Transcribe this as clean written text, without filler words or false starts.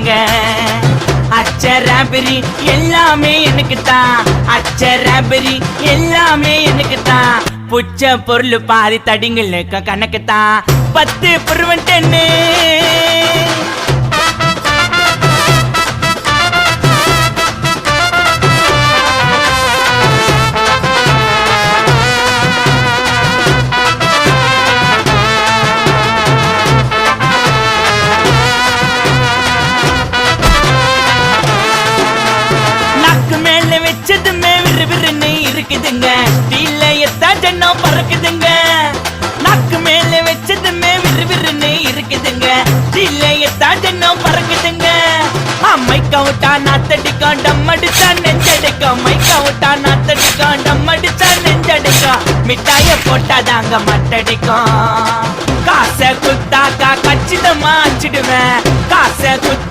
தாங்க. அச்சராபெரி எல்லாமே எனக்கு தான், அச்சராபெரி எல்லாமே எனக்கு தான். புச்ச பொருள் பாதி தடிங்களுக்கு கணக்கு தான், 10 பொருவன் 10. வச்சதுமே விறுவிறுன்னு இருக்குதுங்க, டீல எத்தா ஜன்னம் பறக்குதுங்க. நாக்கு மேல வச்சதுமே விறுவிறுன்னு இருக்குதுங்க, டீல எத்தா ஜன்னம் பறக்குதுங்க. மைக்க விட்டா நாத்தடிக்கும், டம் அடிச்சா நெஞ்சடிக்கும். மைக்க விட்டா நாத்தடிக்கும், டம் அடிச்சா நெஞ்சடிக்கும். மிட்டாய போட்டாதாங்க மட்டடிக்கும். காசை குத்தாக்கா கச்சிதமா அச்சிடுவேன், காசை குத்தா